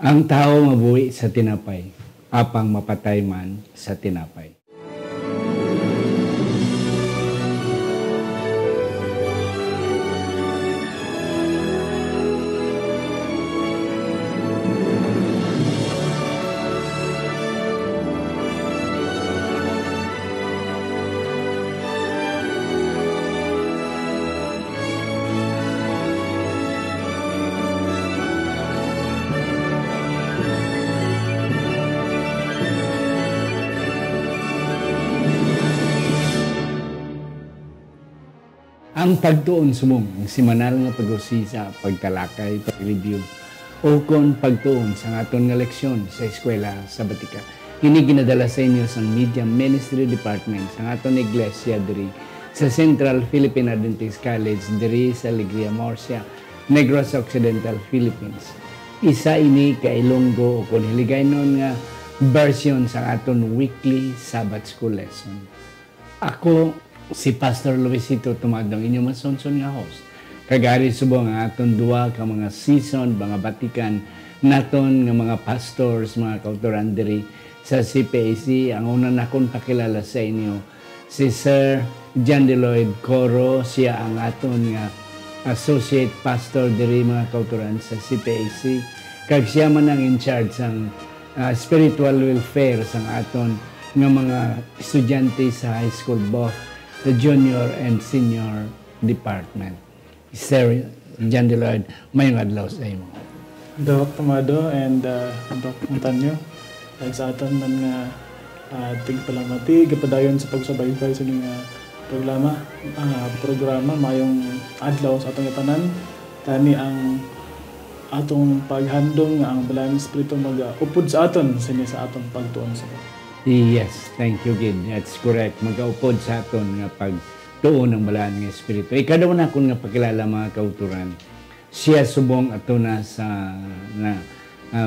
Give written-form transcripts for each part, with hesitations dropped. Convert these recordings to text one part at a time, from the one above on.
Ang tao mabuhi sa tinapay, apang mapatay man sa tinapay. Ang pagtuon sumong, ang simanal nga pag-usisa, pagtalakay, pag-review, o kon pagtuon sa aton nga leksyon sa eskwela sa Batika. Ini ginadala sa inyo sa Media Ministry Department sa aton iglesia diri sa Central Philippine Adventist College diri sa Alegria, Murcia, Negros Occidental, Philippines. Isa ini ka Ilonggo o kon hiligaynon nga version sa aton weekly Sabbath School lesson. Ako si Pastor Luisito Tumadong, inyong masonson nga host. Kagari subong ang aton duwa ka mga season, mga batikan, naton nga mga pastors, mga kauturan diri sa CPAC. Ang una na akong pakilala sa inyo, si Sir John Deloyd Coro. Siya ang aton nga associate pastor diri mga kauturan sa CPAC. Kag siya man ang in charge ng spiritual welfare sang aton nga mga estudyante sa high school, both the junior and senior department. Sir John Deloyd, mayong adlaw sa imo. Doc Tomado and Doc Montaño, sa aton man nga tigpalamati, gapadayon sa pagsubaybay sa inyong programa, mayong adlaw sa atong tanan. Tani ang atong paghandom nga ang Balang Espiritu mag-upod sa aton sa atong pagtuon sa Yes, thank you, Gid. That's correct. Mag-aupod sa aton nga pagtuon ng balaan ng Espiritu. Ikadaw na akong nga pakilala mga kauturan. Siya subong ato na sa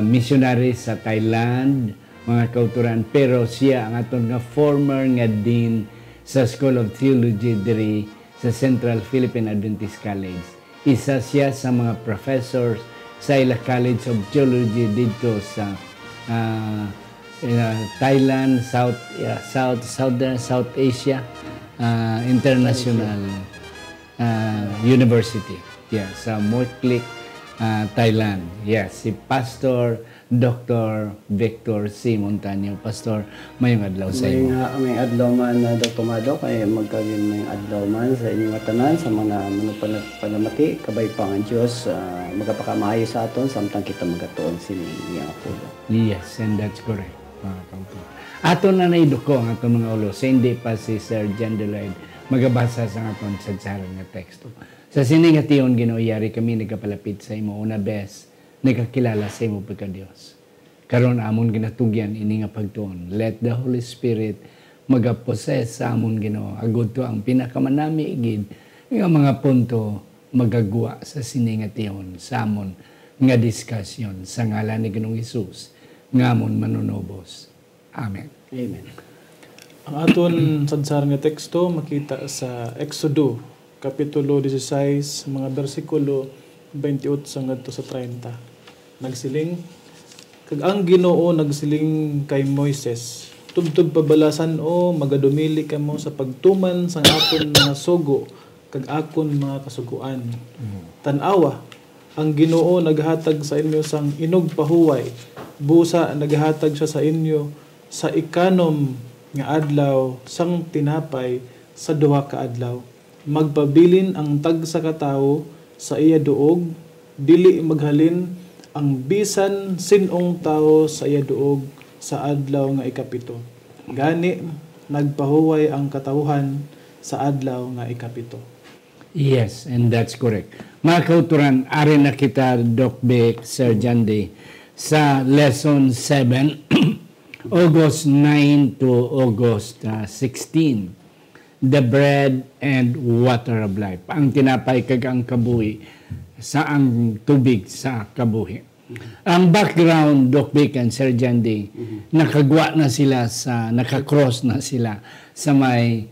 missionary sa Thailand, mga kauturan. Pero siya ang aton nga former nga dean sa School of Theology diri sa Central Philippine Adventist College. Isa siya sa mga professors sa ila College of Theology dito sa Thailand, South Asia International University. Yeah, sa Moiklik, Thailand. Yes, si Pastor Dr. Victor C. Montaño. Pastor, mayong adlaw sa inyo. May adlaw man na Dr. Mado, kaya magkagin may adlaw man sa inyong tanan, sa mga manupalamati, kabay pa ang Diyos, magapakamayo sa aton, samtang kita magatuon sininiyang apulo. Yes, and that's correct. Ato na naiduko ang ato mga ulo. Sa hindi pa si Sir John Deloyd magabasa sa aton sa sadsarang nga teksto. Sa siningation ginoyari kami nagkapalapit sa imo una bes nagkakilala sa imo pagka Dios. Karon amon ginatugyan ini nga pagtuon. Let the Holy Spirit magapossess sa amon Ginoo. Agud to ang pinakamanami gid nga mga punto magagwa sa siningation sa amon nga diskusyon sa ngalan ni Ginoong Hesus ngamon manunobos. Amen. Amen. Ang aton sadsar nga teksto makita sa Exodo kapitulo 16 mga bersikulo 28 ngadto sa 30. Nagsiling kag ang Ginoo nagsiling kay Moises, tubtub pabalasan o magadumili kamo sa pagtuman sang aton mga sugo kag akon mga kasuguan. Tan-awa ang Ginoo naghatag sa inyo sang inog pahuway, busa naghatag siya sa inyo sa ikanom nga adlaw sang tinapay sa duha ka adlaw. Magpabilin ang tag sa katawo sa iya duog, dili maghalin ang bisan sinong tao sa iya duog sa adlaw nga ikapito. Gani nagpahuway ang katawhan sa adlaw nga ikapito. Yes, and that's correct. Mga kauturan, ari na kita, Doc Beck, Sir John Day, sa lesson 7, August 9 to August 16, the bread and water of life. Ang tinapay kag ang kabuhi sa ang tubig sa kabuhi. Ang background, Doc Beck and Sir John Day, nakagwa na sila sa, nakakross na sila sa may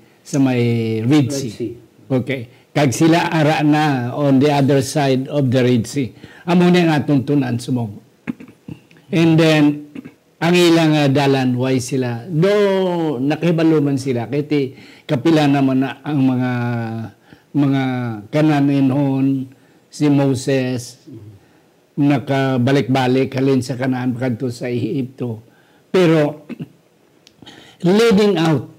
Red Sea. Okay. Kag sila ara na on the other side of the Red Sea. Amo na nga atong tunan sumong. And then, ang ilang dalan, why sila? Do, nakibaluman sila. Kaya kapila naman na ang mga kananinhon, si Moses, nakabalik-balik halin sa Kanaan kadto sa Ehipto. Pero, leading out,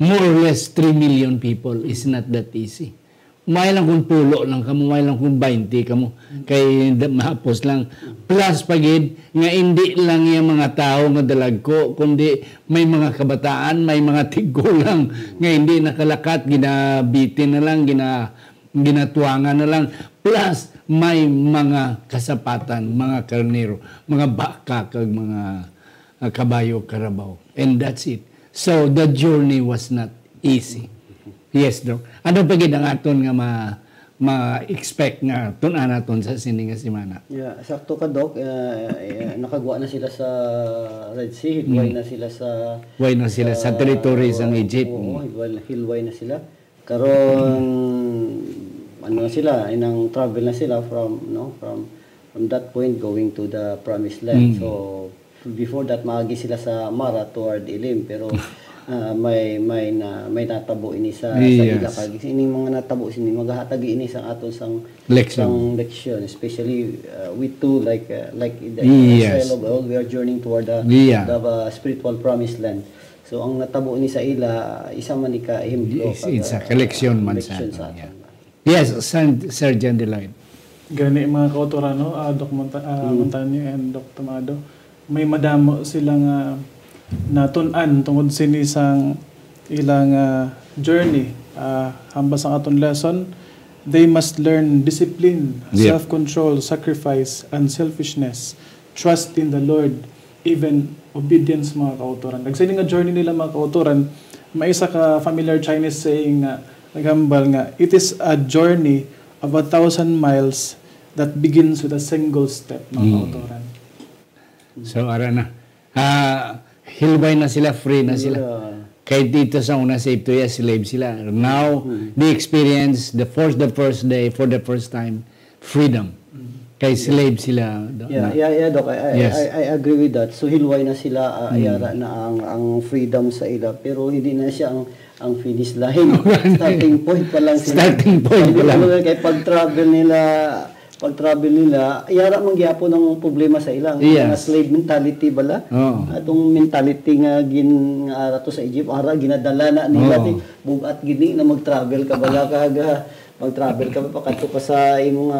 more or less 3 million people is not that easy. May lang kung pulo lang kamo, may lang kung 20 kamo, kay mahapos lang. Plus pagid, nga hindi lang yung mga tao nga dalagko, kundi may mga kabataan, may mga tigulang, nga hindi nakalakat, ginabitin na lang, ginatuangan na lang. Plus, may mga kasapatan, mga karnero, mga baka, kag mga kabayo, karabaw. And that's it. So, the journey was not easy. Yes, Doc. Ano pa gid ang aton nga ma-expect nga tun-an naton sa sini nga semana? Yeah, sakto ka, Doc. Nakagwa na sila sa Red Sea, hilway na sila sa... Way na sila sa territories ng Egypt. Oo, hilway na sila. Karon ano na sila, inang travel na sila from that point going to the promised land. So before that maagi sila sa Mara toward Elim, pero may natabo ini sa ila kag ini mga natabo sini maghatag ini sa aton sang leksyon, especially we too like in the Israel of old, we are journeying toward the spiritual promised land. So ang natabo ni sa ila isa man ni ka himlo sa collection man sa aton. Yes, Sir John Deloyd. Gani mga kautoran, no? Doc Montaño and Doc Tomado, may madamo silang natun-an tungod sini sang ilang journey. Hambas ang aton lesson, they must learn discipline, self-control, sacrifice, unselfishness, trust in the Lord, even obedience, mga kautoran. Nagsini nga journey nila, mga kautoran, may isa ka familiar Chinese saying naghambal nga, it is a journey of 1,000 miles that begins with a single step, mga kautoran. So, ara na. Hilbay na sila, free na sila. Kahit dito sa una sa Egypto, slave sila. Now, they experience the first day, for the first time, freedom. Kay slave sila. Doc. I agree with that. So, hilway na sila, ayara na ang freedom sa ila. Pero hindi na siya ang finish line. Starting point pa lang sila. Starting point pa lang. Kaya pag-travel nila, ayara mangyapon ng problema sa ilang. Mga slave mentality bala. Atong mentality nga ara to sa Egypt, ginadala na nila bugat gini na mag-travel ka bala mag-travel ka pa kadto pa sa imong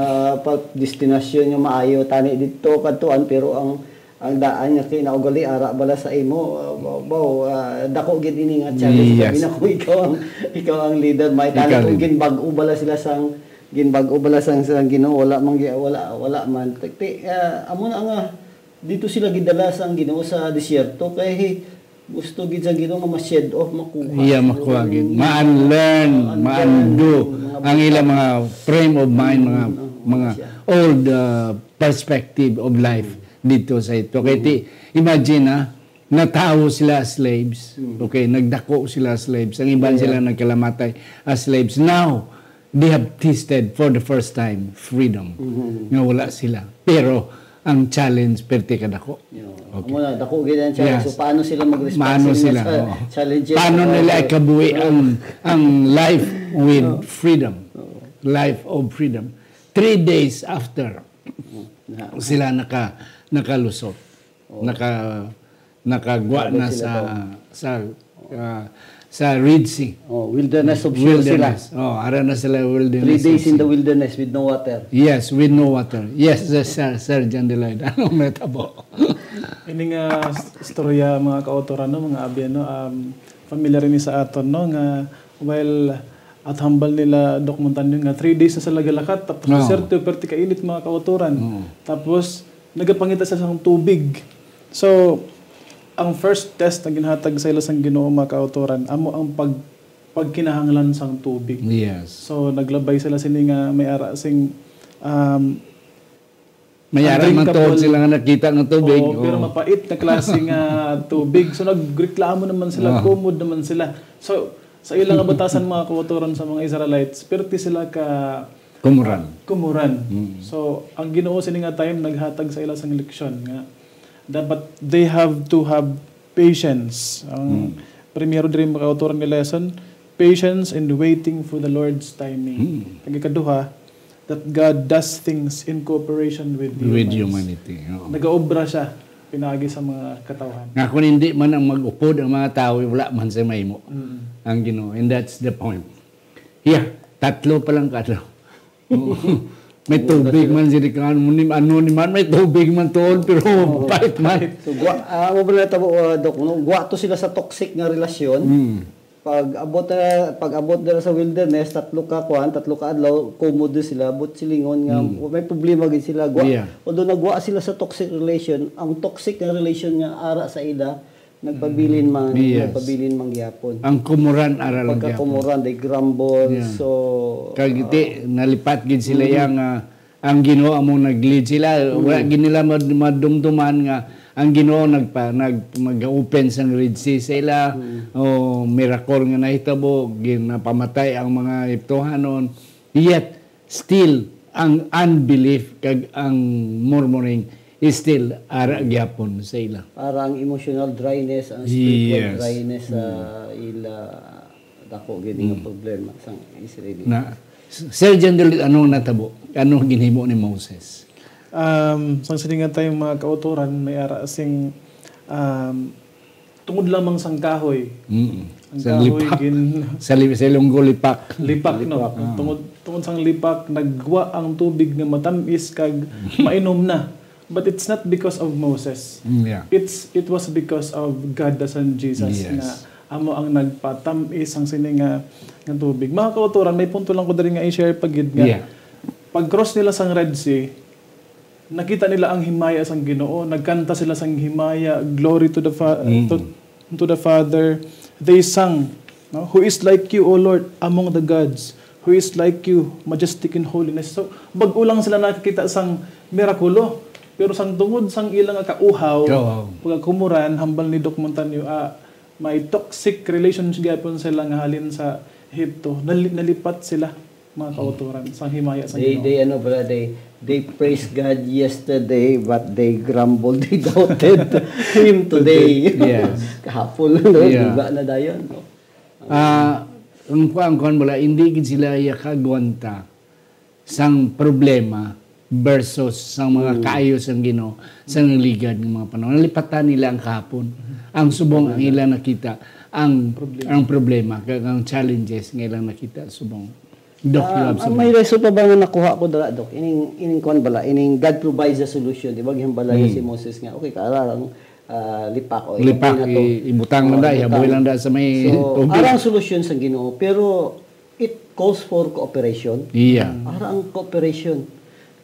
destinasyon nga maayo tani dito kadtuan, pero ang daan nga kinaugali ara bala sa imo dako gid ini nga challenge. Sabi na ko ikaw ang leader, may tani kung ginbag-o bala sila sang Ginoo, wala man amo na nga dito sila gidala sang Ginoo sa disyerto kay gusto gid sa Ginoo nga ma-shed off, makuha gid, ma-unlearn, ma-undo ang ilang mga frame of mind, mga old perspective of life dito sa ito. Kaya imagine natawo sila as slaves, nagdako sila as slaves, ang iban sila nagkalamatay as slaves. Now they have tasted for the first time freedom. Nga wala sila. Pero ang challenge perti kadako. Muna dako gid ang challenge. So paano sila mag-respond sa challenges? Paano nila ikabuhi ang life with freedom? Life of freedom. 3 days after sila nakalusot. Nakagwa na sa Red Sea. Wilderness of sila. Ara na sila wilderness. 3 days in the wilderness with no water. Yes, with no water. Yes, Sir John Deloyd. Anong metabo? Ini nga istorya, mga kautoran, mga abi, familiar ni sa aton, nga while at hambal nila Doc Montaño nga 3 days na sa lagalakat, tapos serto perti kainit, mga kautoran. Tapos nagapangita sa sang tubig. So ang first test na ginhatag sa ila sang Ginoo, mga kautoran, amo ang pagkinahanglan sang tubig. Yes. So naglabay sila sini nga may ara sing mayara man tuod sila nga nakita ng tubig. Pero mapait na klase nga tubig. So nagreklamo naman sila, kumod naman sila. So sa ilang batasan, mga kautoran, sa mga Israelites, perti sila ka kumuran. So ang Ginoo sini nga time naghatag sa ila sang leksyon nga dapat they have to have patience. Ang primero diri makautoran nga lesson, patience and waiting for the Lord's timing. Kag ikaduha, that God does things in cooperation with humanity. Nagaobra siya pinagi sa mga katawhan. Nga kung hindi man ang mag-upod ang mga tao, wala man sa mahimo. Ang Ginoo. And that's the point. Yeah, 3 pa lang kadlaw. May tubig man sila ano ni man may tubig man tuon pero pait man. So mo ba tabo Dok, no? Gwa to sila sa toxic nga relasyon. Pag abot na sa wilderness, 3 ka adlaw, komodo sila, but silingon nga may problema gid sila. Although nagwa sila sa toxic relation, ang toxic nga relation nga ara sa ila nagpabilin man gyapon. Ang kumuran ara lang gyapon. Kumuran they grumble. So kagiti nalipat gid sila yang ang Ginoo among nag-lead sila. Wala gid nila madumduman nga ang Ginoo mag-open sang Red Sea sa ila. Miracle nga nahitabo, ginapamatay ang mga Ehiptohanon. Yet still ang unbelief kag ang murmuring is still ara gyapon sa ila. Parang emotional dryness, ang spiritual dryness sa ila dako gid nga problema sang Israel. Sir General, anong natabo? Anong ginhimo ni Moses? Sang siningan tayong mga kautoran, may ara sing tungod lamang sang kahoy. Ang kahoy sa lunggo lipak. Lipak, no? Tungod sang lipak, nagwa ang tubig nga matamis kag mainom na. But it's not because of Moses. It was because of God the Son Jesus na amo ang nagpatamis ang sininga nga tubig. Mga kautoran, may punto lang ko diri nga i-share pagid nga. Pag-cross nila sang Red Sea, nakita nila ang himaya sang Ginoo, nagkanta sila sang himaya, glory to the Father. They sang, no? Who is like you, O Lord, among the gods? Who is like you, majestic in holiness? So, bag-o lang sila nakikita sang mirakulo. Pero sang tungod sang ilang kauhaw, pagkakumuran, hambal ni Doc Montaño, may toxic relationship gapon sila nga halin sa Ehipto. Nalipat sila mga kauturan sang himaya sa Ginoo. They praised God yesterday, but they grumbled, they doubted Him today. Kahapon, no? Diba na dayon? No? Ang kuan mula, hindi gid sila yakagwanta sang problema versus sang mga kaayos ang Ginoo sa ligad ng mga panahon. Nalipatan nila ang kahapon. Ang subong ang ilang nakita, ang problema, ang challenges ng ilang nakita subong. Doc, may reso pa ba nga nakuha ko dala, Doc? Ining kuan bala, ining God provides a solution. Di ba gihambalaya si Moses nga, okay, kaarang lipak o ibutang lang da, ihaboy lang da sa may tubig. Arang solusyon sa Ginoo, pero it calls for cooperation. Arang cooperation.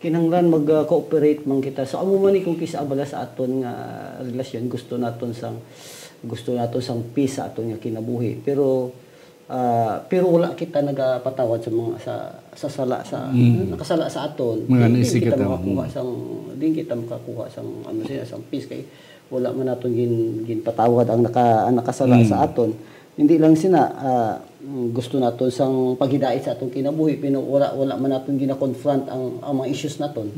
Kinahanglan mag-cooperate man kita. So amo man kung kisa abala sa aton nga relasyon, gusto naton sang peace sa aton nga kinabuhi. Pero wala kita nagapatawad sa mga sa sala sa nakasala sa aton. Hindi kita makakuha sang sang peace kay wala man naton ginpatawad ang nakasala sa aton. Hindi lang sina gusto naton sang paghidait sa atong kinabuhi pero wala man naton gina-confront ang mga issues naton.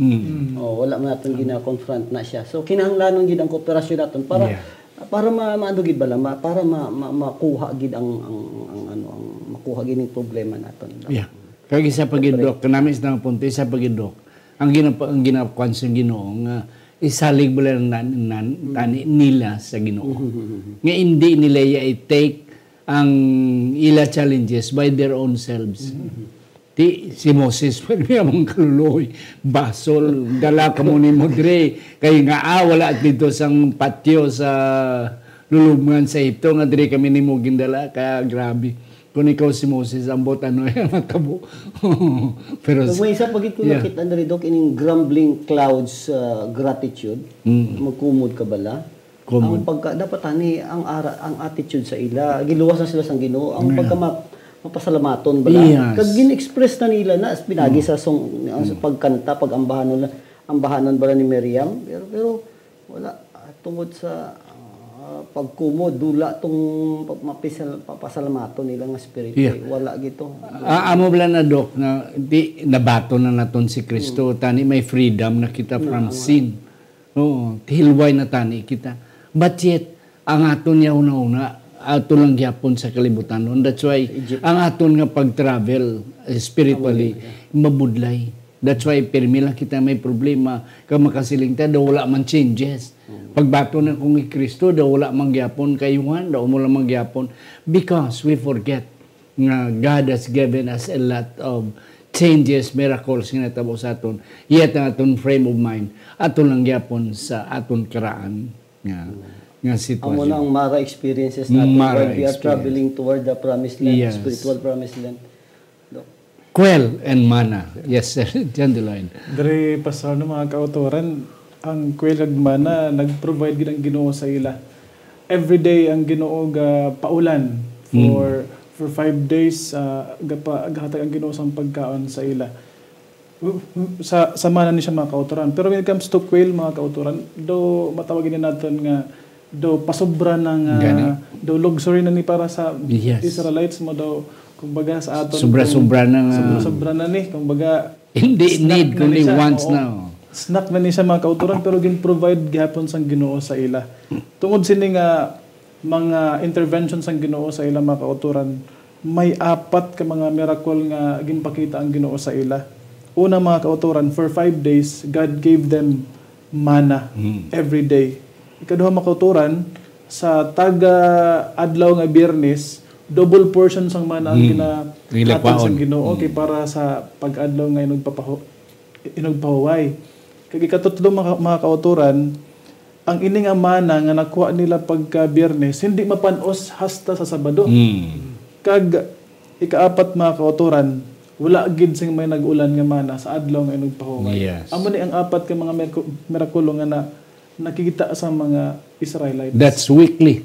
Wala man naton gina-confront na siya. So kinahanglan gid ang kooperasyon naton para maano gid bala para makuha gid ang makuha gid ang problema naton. Kag isa pagidok kanamis nang punto isa pagidok. Ang ginakuan sa Ginoo nga isalig bala tani nila sa Ginoo. Nga hindi nila i-take ang ila challenges by their own selves. Si Moses pa niya mong kaluloy, basol, dala ka mo ni Modre, kay nga wala dito sang patio sa lulubngan sa ito, nga dire kami ni mo gindala, kaya grabe. Kung ikaw si Moses, ang botano ay matabo. Pero may isa pagit ko nakita na rin, Doc, ining grumbling clouds gratitude, magkumod ka bala. Ang dapat ang attitude sa ila giluwas na sila sang Ginoo ang mapasalamaton bala kag gin-express na nila na pinagi sa song sa pagkanta pag-ambahanon bala ni Miriam pero wala tungod sa pagkumo dula tong papasalamato nila nga spirito. Yeah. Wala gito. Amo bala na Dok na di nabato na naton si Kristo tani may freedom na kita from sin. Oo, hilway na tani kita. But yet ang aton niya una ato lang gyapon sa kalibutan. That's why ang aton nga pag-travel spiritually mabudlay. That's why pirmi lang kita may problema ka makasiling ta daw wala man changes. Pagbato na kung ni Kristo daw wala man gyapon kayuhan daw mo lang man gyapon because we forget nga God has given us a lot of changes, miracles nga natabo sa aton. Yet ang aton frame of mind aton lang gyapon sa aton karaan nga sitwasyon. Amo na ang Mara experiences natin while we are experience. traveling toward the promised land, Yes. spiritual promised land. Quail and manna. Yes, sir. Diyan line. Dari pasal ng mga kautoran, ang kwel kag mana nag-provide gid ang Ginoo sa ila. Every day ang Ginoo ga paulan for 5 days gahatag ang Ginoo sang pagkaon sa ila. Sa mana ni siya mga kautoran. Pero when it comes to quail mga kautoran, do matawagin naton nga do pasobra ng do luxury na ni para sa Yes. Israelites mo daw kumbaga sa aton Sobra-sobra na nga. sobra na ni kumbaga Hindi need, kundi once Oo. na. Snack na ni siya mga kauturan pero gin-provide gihapon sang Ginoo sa ila. Tungod sini nga mga interventions sang Ginoo sa ila mga kauturan, may 4 ka mga miracle nga ginpakita ang Ginoo sa ila. Una mga kauturan, for 5 days, God gave them manna every day. Ikaduha mga kauturan, sa taga-adlaw nga Biyernes, double portion sang mana ang ginahatag sang Ginoo kay para sa pag-adlaw nga inugpahuway. Kay ikatutlo mga kauturan, ang ini nga mana nga nakuha nila pagka Biyernes hindi mapanos hasta sa Sabado. Kag ikaapat mga kauturan, wala gid sing may nag-ulan nga mana sa adlaw nga inugpahuway. Yes. Amo ni ang 4 ka mga mirakulo nga nakikita sa mga Israelites. That's weekly.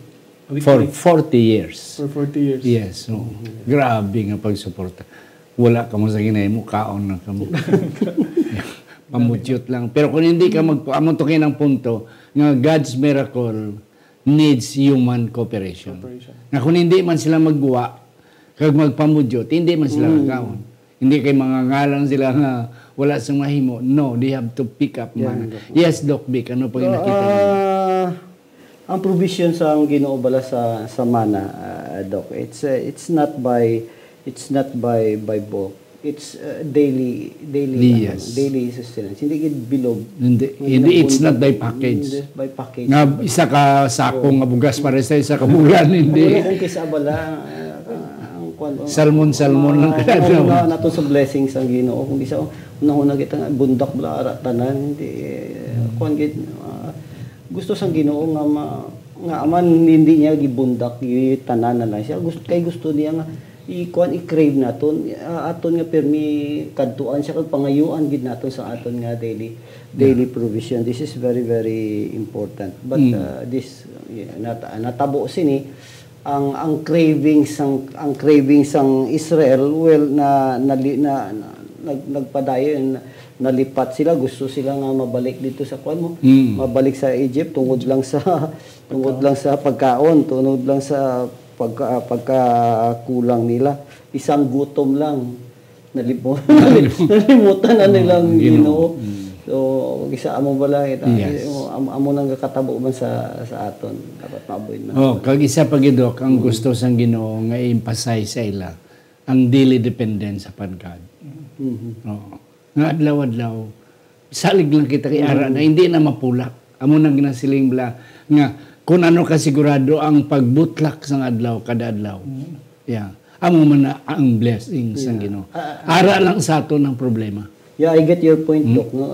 For 40 years. For 40 years. Yes. So, grabe nga pagsuporta. Wala ka mo sa ginay mo, kaon na ka mo. Pamutyot lang. Pero kung hindi ka amuntukin ang punto, nga God's miracle needs human cooperation. Nga kung hindi man sila magguwa, kag magpamudyot, hindi man sila kakaon. Hindi kay mga ngalan sila nga wala sa mahimo. No, they have to pick up man. Yes, Doc Vic, ano pag nakita niyo? Ang provision sa ang Ginoo bala sa mana, Doc, it's not by bulk. It's daily Yes. daily sustenance. Hindi gid bilog. Hindi, it's not by package. Hindi by package. Nga isa ka sakong nga bugas para sa isa ka bulan, hindi. Kung kisa bala Salmon lang kada daw. Nato sa blessings ang Ginoo. Kung bisa una kita nga bundak bala ara tanan, hindi kuan gid gusto sang Ginoo nga aman hindi niya gibundak tanan na lang siya. Gusto niya nga i-crave naton aton nga permi kadtuan siya kag pangayuan gid naton sa aton nga daily provision. This is very very important. But this natabo sini ang cravings sang Israel nagpadayon nalipat sila, gusto sila nga mabalik dito sa kuan mo, mabalik sa Egypt tungod lang sa pagkaon, tungod lang sa pagkakulang nila. Isang gutom lang nalimutan na nilang Ginoo. So isa amo bala ita amo nang katabo man sa aton dapat mabuhin man. Kag isa pa gidok ang gusto sang Ginoo nga i-emphasize sa ila ang daily dependence upon God. Nga adlaw-adlaw salig lang kita kay ara na hindi na mapulak. Amo nang ginasiling bala nga kung ano ka sigurado ang pagbutlak sang adlaw kada adlaw. Yeah. Amo man na ang blessing sang Ginoo. Ara lang sa aton ang problema. Yeah, I get your point, Doc. No?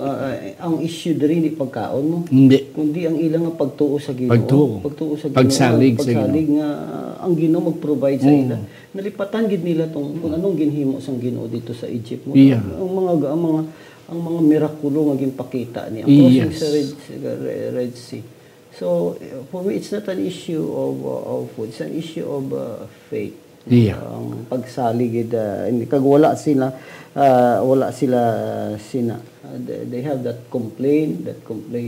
Ang issue diri hindi pagkaon mo. Hindi. Kundi ang ilang nga pagtuo sa Ginoo. Pagtuo sa Ginoo. Pagsalig nga ang Ginoo mag-provide sa ila. Nalipatan gid nila tong kung anong ginhimo sang Ginoo dito sa Egypt mo. Yeah. Ang mga mirakulo nga ginpakita niya. Ang crossing sa Red Sea. So for me it's not an issue of food. It's an issue of faith. Yeah. Ang pagsalig kag wala sila they have that complaint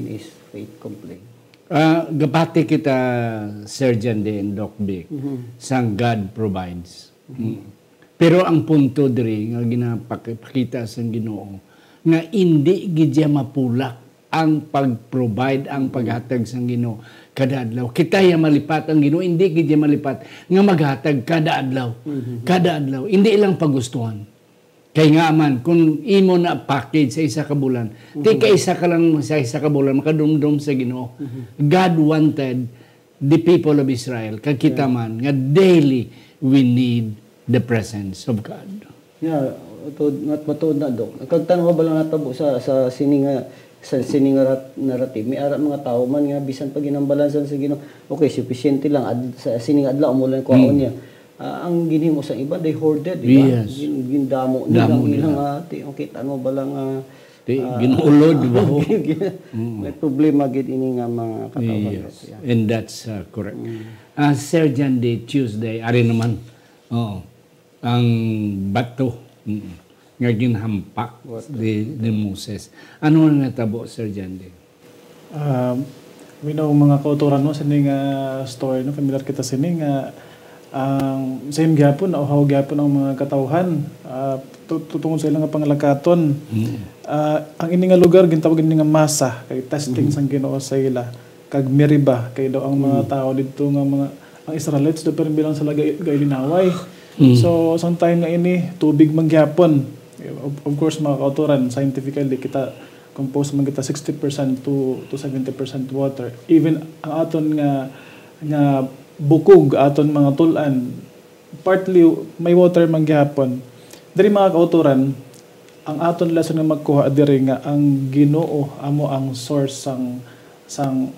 is faith complaint. Gapati kita, Surgeon din, Doc Vic, sang God provides. Pero ang punto diri nga ginapakita sa Ginoo nga hindi gidya mapulak ang pag-provide, ang paghatag sa Ginoo kada adlaw. Kita ya malipat ang Ginoo, hindi gidya malipat nga maghatag kada adlaw. Kada adlaw, hindi ilang pagustuhan. Kay nga man, kung imo na package sa isa ka bulan, di ka isa ka lang sa isa ka bulan, makadumdum sa Ginoo. God wanted the people of Israel, kag kita man, nga daily we need the presence of God. Yeah, matuod na, Dok. Kagtanong ba lang natabo sa sininga narrative, may ara mga tao man nga bisan pag ginambalansan sa Ginoo, okay, sufficient lang sa sining adlaw mo lang kuhaon niya. Ang ginhimo sa iba, they hoarded, di ba? Yes. Gindamo nilang ilang ati, kita mo ba lang Ginulod, di ba? may problema gid ini nga mga katawan. Yes, and that's correct. Surgeon Day, Tuesday, ari naman, ang bato nga ginhampak ni Moses. Ano ang natabo, Surgeon Day? We know mga kauturan no, sining story, no, familiar kita sining ang same gyapon o how gyapon ang mga katawhan tutungod sa ilang pangalakaton. Ang ini nga lugar gintawag ini nga masa kay testing sang Ginoo sa ila kag Meriba kay daw ang mga tao didto nga mga ang Israelites do pero bilang sila gailinaway. So sometime nga ini tubig mangyapon. Of course mga kauturan scientifically kita compose man kita 60% to 70% water. Even ang aton nga bukog aton mga tulan partly may water man gyapon. Diri mga kauturan ang aton lesson nga magkuha diri nga ang Ginoo amo ang source sang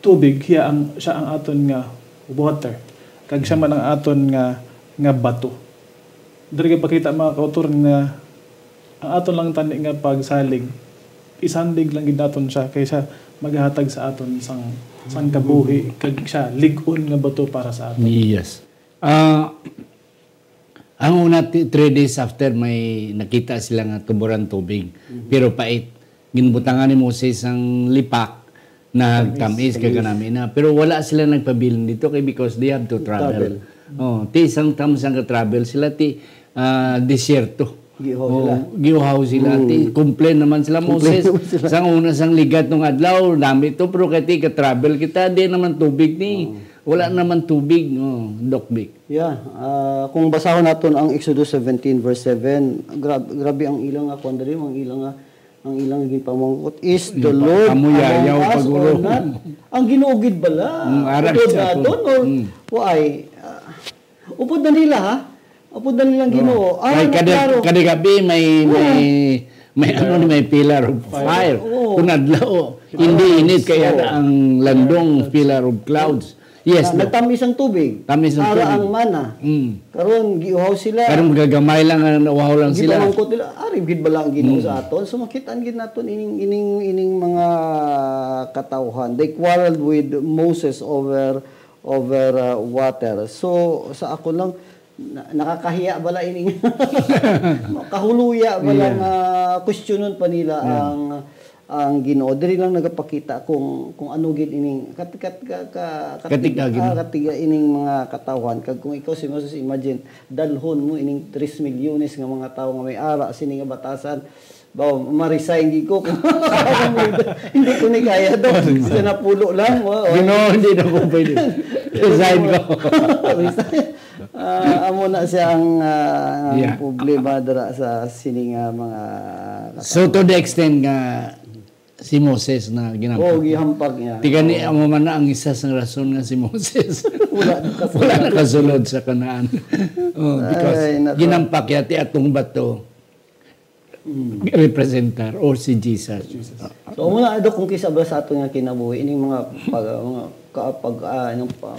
tubig siya ang aton nga water kag siya man ang aton nga bato. Diri ka pakita mga kauturan nga ang aton lang tani nga pagsalig isandig lang gid naton siya kaysa maghatag sa aton sang kabuhi kag siya lig-on nga bato para sa aton. Yes. Ang una 3 days after may nakita sila nga tuburan tubig pero pait. Ginbutangan ni Moses ang lipak na tamis kag kanami na pero wala sila nagpabilin dito kay because they have to travel. Ti isang tamsang ka travel sila ti desierto. Giuhaw sila. Complain naman sila Moses. Sang una sang ligat ng adlaw, dami to pero kati ka travel kita di naman tubig ni. Wala naman tubig, Doc Vic. Yeah, kung basahon naton ang Exodus 17 verse 7, grabe ang ilang kuandari, ang ilang gipamangkot is the Lord among us or not. Ang ginuugid bala. Upod na doon or why? Upod na nila ha? Upod na nilang Ginoo. Kada gabi may pillar of fire. Kung adlaw, hindi init kaya ang landong pillar of clouds. Yes, nagtamis ang tubig. Tamis ang tubig. Ang mana. Karon giuhaw sila. Karon gagamay lang uhaw lang sila. Gipamangkot nila, ari gid ba lang Ginoo sa aton? So makitaan gid naton ining mga katawhan. They quarreled with Moses over water. So sa ako lang nakakahiya bala ining kahuluya bala nga questionon pa nila ang Ginoo. Diri lang nagapakita kung ano gid ining katiga ining mga katawhan kag kung ikaw si Moses imagine dalhon mo ining 3 milyones nga mga tawo nga may ara sini nga batasan baw ma-resign gi ko hindi ko ni kaya do sa napulo lang Ginoo hindi na ko pwede resign ko amo na siya ang problema dara sa sini nga mga katawhan. So to the extent nga si Moses na ginampak. Gihampak niya. Tigani amo man na ang isa sa rason nga si Moses. wala nakasulod sa Kanaan. Because ginampak yati atong bato representar or si Jesus. So muna ado kung kisa ba sa ato nga kinabuhi ining mga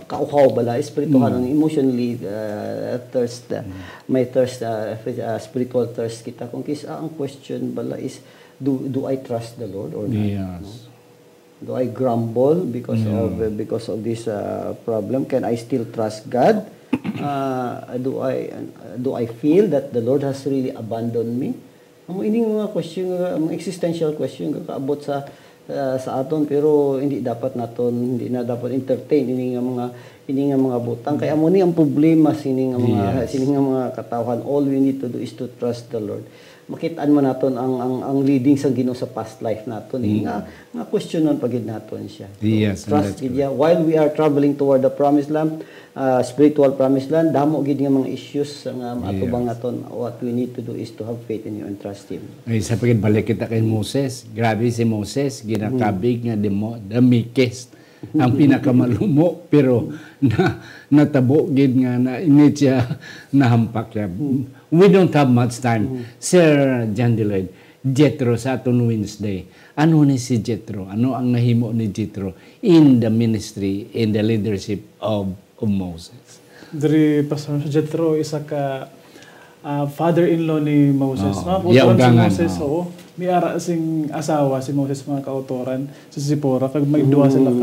kauhaw bala espiritual emotionally thirst may thirst spiritual thirst kita kung kisa ang question bala is do I trust the Lord or not? Yes. Do I grumble because of this problem? Can I still trust God? Do I feel that the Lord has really abandoned me? Ining mga question, mga existential question kaabot sa sa aton, pero hindi na dapat entertain ini nga mga butang. Kaya mo ni ang problema sini nga mga katawhan. All we need to do is to trust the Lord. Makitaan mo naton ang leading sa Ginoo sa past life naton, nga questionon pagid naton siya. So, Yes, trust gid niya while we are traveling toward the promised land, spiritual promised land. Damo gid nga mga issues nga atubang naton. What we need to do is to have faith in you and trust Him. Ay, sa pagid balik kita kay Moses. Grabe si Moses, ginakabig nga the meekest. Ang pinakamalumo, pero natabo gid nga na init siya nahampak siya. We don't have much time. Sir John Deloyd, Jethro sa aton Wednesday. Ano ni si Jethro? Ano ang nahimo ni Jethro in the ministry, in the leadership of Moses? Dari Pastor Jethro, isa ka father-in-law ni Moses. Si Moses, may ara sing asawa si Moses, mga kautoran, si Zipporah, kag may duha sila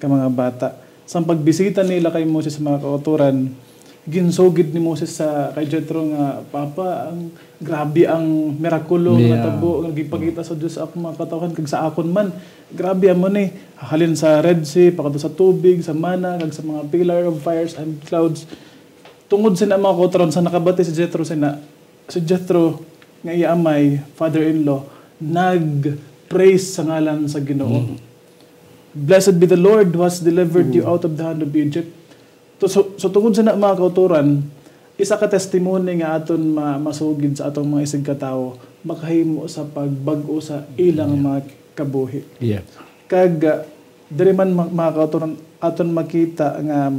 ka mga bata. Sa pagbisita nila kay Moses sa mga kautoran, ginsugid ni Moses sa kay Jethro nga, Papa, ang grabe ang mirakulo nga tabo nga gipakita sa Dios ako mga katawhan, kag sa akon man. Grabe mo ni halin sa Red Sea, pakato sa tubig, sa mana, kag sa mga pillar of fires and clouds. Tungod sa mga kautoran sa nakabati si Jethro si Jethro nga iamay, father-in-law, nag-praise sa ngalan sa Ginoo. Blessed be the Lord who has delivered you out of the hand of Egypt. So tungod sa mga kauturan, isa ka testimony nga aton masugid sa atong mga isig katao, makahimo sa pagbag-o sa ilang mga kabuhi. Yeah. Kag diri man mga kauturan aton makita nga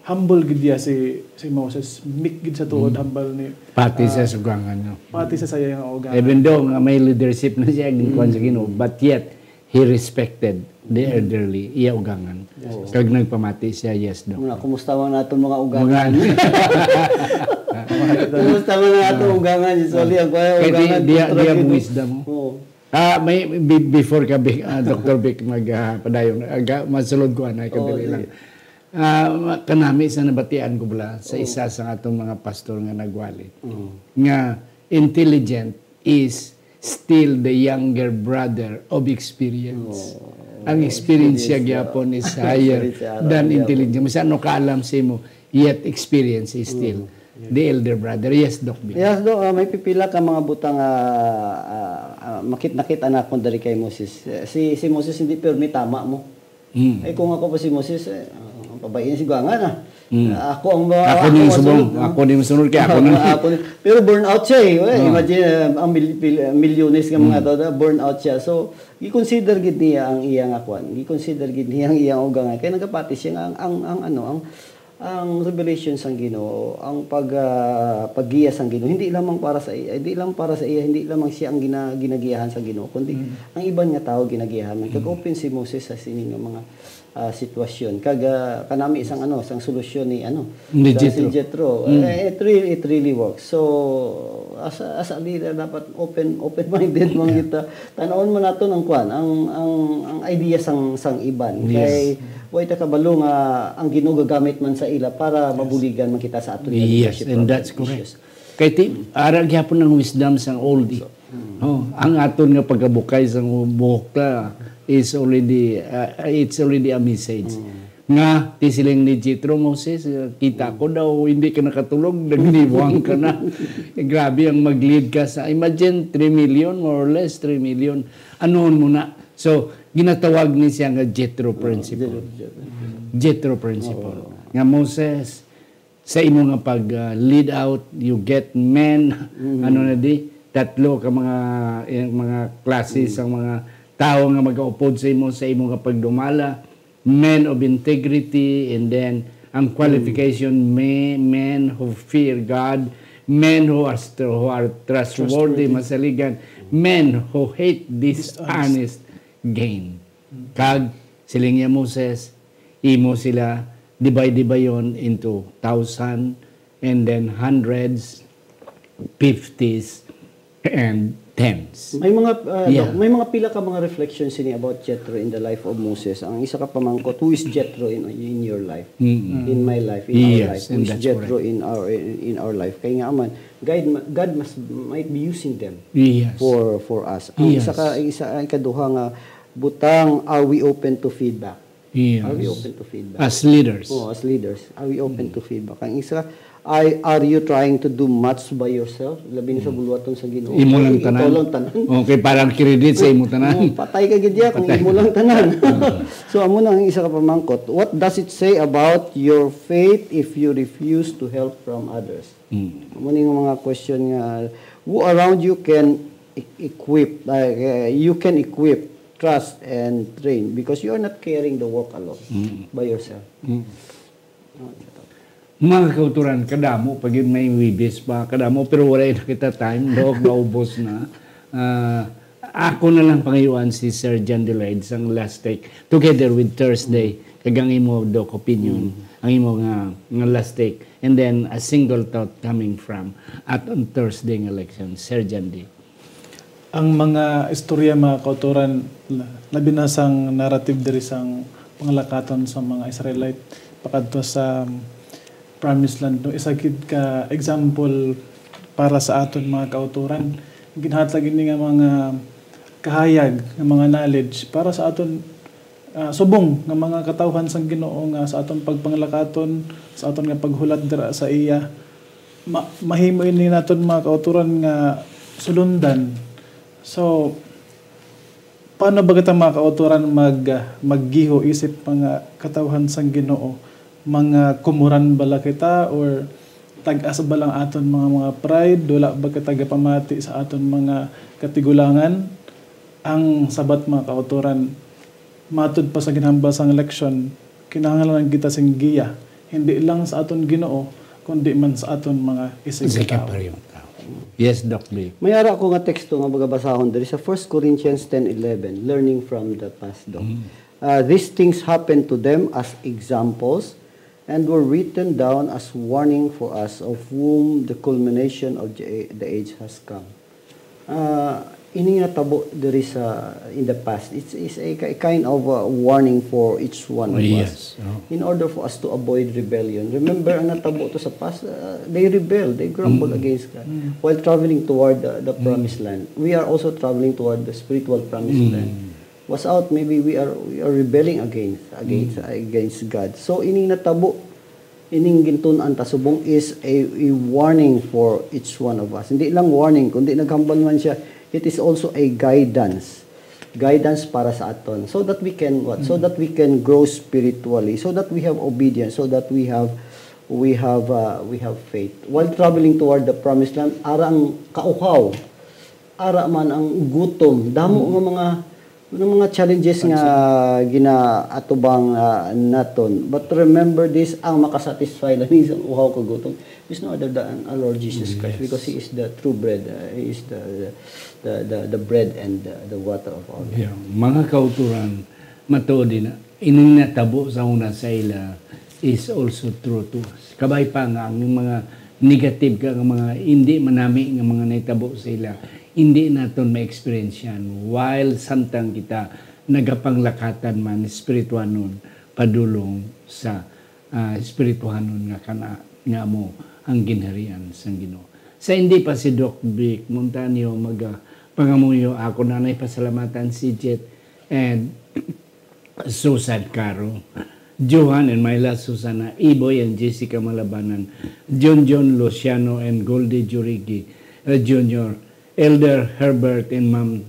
humble gid si Moses, meek gid sa tuod, humble ni Pati sa sugangan, no? Pati sa saya nga ugangan. Even though may leadership na siya gikuan sa Ginoo, but yet he respected the elderly, iya ugangan. Kag nagpamati siya, yes daw. Kumusta man naton mga ugangan? Kumusta man naton ugangan? Usually ang ugangan dia wisdom. May before ka Dr. Vic magpadayon, masulod ko na kadali lang. Kanami sa nabatian ko bala sa isa sa atong mga pastor nga nagwali. Nga intelligent is still the younger brother of experience. Ang experience siya gyapon is higher than intelligence. Masano kaalam sa mo, yet experience is still the elder brother. Yes, Doc B. Yes, Doc. May pipila ka mga butang makit-nakit anak mo dari kay Moses. Si Moses hindi permi tama mo. Ay kung ako pa si Moses, pabayin si Guangan ako ni masunod kaya ako pero burn out siya imagine ang milyones nga mga tao burn out siya, so i-consider gid niya ang iyang akwan, i-consider gid niya ang iyang ugangan kaya nagapati siya ang revelation sang Ginoo, ang paggiya sang Ginoo hindi lamang para sa iya, hindi lamang siya ang ginagiyahan sa Ginoo, kundi ang iban nga tao ginagiyahan. Kag-open si Moses sa sining mga sitwasyon. Kag kanami isang solusyon ni Jethro. It really works. So as a leader dapat open-minded man kita. Tanawon man naton ang ang idea sang iban. Kay way ta kabalo nga ang Ginoo gagamit man sa ila para mabuligan man kita sa aton leadership. Yes, and that's correct. Kay ara gyapon ng wisdom sang oldie. Ang aton nga pagkabukay sang buhok ta is already it's already a message. Nga tisiling ni Jethro, Moses, kita ko daw hindi ka nakatulog, nagniwang ka na. Grabe ang mag-lead ka sa imagine 3 million more or less 3 million. Anoon mo na. So ginatawag ni siya nga Jethro principle. Jethro principle. Nga Moses, sa imo nga pag lead out, you get men tatlo ka mga classes ang mga tao nga mag-upod sa imo nga pagdumala, men of integrity, and then ang qualification men who fear God, men who are trustworthy, masaligan, men who hate dishonest gain. Kag siling niya Moses, imo sila divide into 1,000 and then hundreds, 50s, and tense. May mga Yeah. may mga pila ka mga reflections ini about Jethro in the life of Moses. Ang isa ka pamangkot, who is Jethro in your life? In my life, in our life. Yes, Who and is that's Jethro in our life? Kaya nga man, God might be using them Yes. for us. Ang Yes. isa ang ikaduha nga butang, are we open to feedback? Yes. Are we open to feedback? As leaders. Oh, as leaders, are we open to feedback? Ang isa, are you trying to do much by yourself? Labi na sa bulwaton sa Ginoo. Imo lang tanan. Ito lang tanan. Okay, parang credit sa imo tanan. Patay ka gid ya kung imo lang tanan. So amo na ang isa ka pamangkot. What does it say about your faith if you refuse to help from others? Amo ning mga question nga who around you can equip, you can equip, trust and train because you are not carrying the work alone by yourself. Mga kauturan, kadamo, pag yun may wibis pa, kadamo, pero wala na kita time, doog maubos na. Ako na lang pangayuan si Sir John Deloyd sang last take, together with Thursday, kagang imo doc opinion, ang imo nga last take, and then a single thought coming from at on Thursday ng election, Sir John D. Ang mga istorya mga kauturan, labi na sang narrative diri sang pangalakaton sa mga Israelite pakadto sa Promised Land. No, isa gid ka example para sa aton mga kauturan. Ginhatag ini nga mga kahayag nga mga knowledge para sa aton subong nga mga katawhan sang Ginoo nga sa aton pagpanglakaton, sa aton nga paghulat dira sa iya. Mahimo ini naton mga kauturan nga sulundan. So paano ba kita mga kauturan maggiho isip mga katawhan sang Ginoo? Mga kumuran bala kita or tag-as ba lang aton mga pride, wala ba kita tagapamati sa aton mga katigulangan? Ang sabat mga kauturan, matud pa sa ginhambal sang eleksyon, kinahanglan kita sing giya, hindi lang sa aton Ginoo, kundi man sa aton mga isig tao. Yes, Doc B. May ara ko nga teksto nga bagabasahon diri sa 1 Corinthians 10:11, learning from the past, Doc. These things happened to them as examples and were written down as warning for us of whom the culmination of the age has come. Ini nga tabo diri sa in the past. It's a kind of a warning for each one of us. In order for us to avoid rebellion. Remember, ang natabo to sa past, they rebel, they grumble against God. While traveling toward the promised land. We are also traveling toward the spiritual promised land. Was out, maybe we are rebelling against God. So ining natabo, ining gintunan ta subong is a warning for each one of us. Hindi lang warning, kundi naghambal man siya, it is also a guidance para sa aton, so that we can so that we can grow spiritually, so that we have obedience, so that we have faith while traveling toward the promised land. Ara ang kauhaw, ara man ang gutom, damo nga mga challenges nga ginaatubang naton. But remember this, ang makasatisfy lang isang uhaw ka gutom is no other than our Lord Jesus Christ, because He is the true bread. He is the bread and the water of all. Yeah. Mga kauturan, matuod din na ining natabo sa una sa ila is also true to us. Kabay pa nga ang mga negative ka nga mga hindi manami nga mga naitabo sa ila, hindi naton ma-experience yan. While samtang kita nagapanglakatan man spirituanon padulong sa spirituanon nga mo ang ginharian sang Ginoo. Sa hindi pa si Doc Vic Montanio pangamuyo, ako nanay pasalamatan si Jet and Susan Caro, Johan and Myla Susana, Iboy and Jessica Malabanan, John Luciano and Goldie Jurigi Jr., Elder Herbert and Ma'am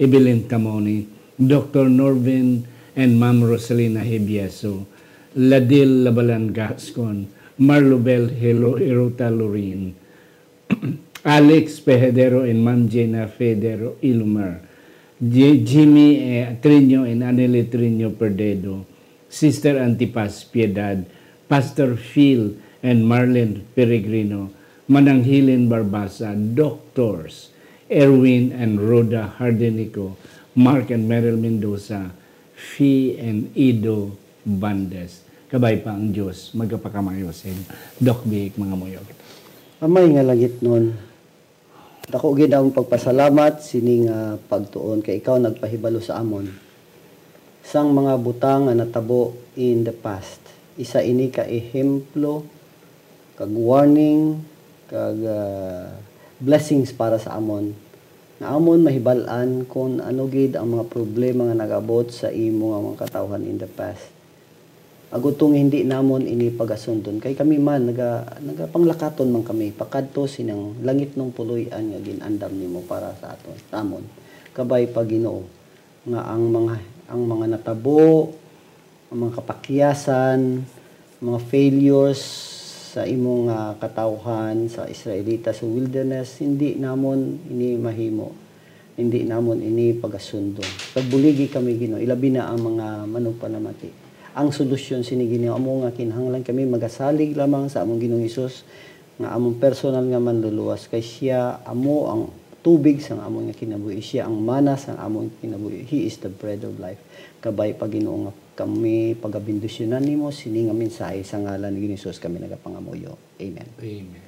Evelyn Camoni, Dr. Norvin and Ma'am Rosalina Hebiaso, Ladil Labalan Gascon, Marlobel Hirota Lorin, Alex Pehedero and Ma'am Jena Federo Ilumar, Jimmy Trino and Anely Trino Perdedo, Sister Antipas Piedad, Pastor Phil and Marlene Peregrino, Mananghilin Barbasa, Doctors Erwin and Rhoda Hardenico, Mark and Meryl Mendoza, Fee and Ido Bandes. Kabay pa ang Diyos, magkapakamayo sa inyo. Doc Vic, mga moyo. Amay nga langit nun, Dako gid ang pagpasalamat sining pagtuon kay ikaw nagpahibalo sa amon sang mga butang nga natabo in the past. Isa ini ka ehemplo kag warning kag blessings para sa amon. Na amon mahibal-an kung ano gid ang mga problema nga nagabot sa imo nga mga katawhan in the past. Agutong hindi namon ini pagasundon kay kami man nagapanglakaton man kami pakadto sinang langit ng puloy-an nga ginandam nimo para sa aton tamon kabay pa Ginoo nga ang mga natabo, ang mga kapakyasan, mga failures sa imong katawhan sa Israelita sa wilderness hindi namon ini mahimo, hindi namon ini pagasundon. Pagbuligi kami Ginoo, ilabi na ang mga manugpanamati. Ang solusyon sini Ginoo amo nga kinahanglan kami magasalig lamang sa among Ginoong Hesus nga among personal nga manluluwas kay siya amo ang tubig sang among nga kinabuhi, siya ang mana sang among kinabuhi. He is the bread of life. Kabay pa Ginoo nga kami pagabindusyonan nimo sini nga mensahe sa ngalan ni Ginoong Hesus kami nagapangamuyo. Amen. Amen.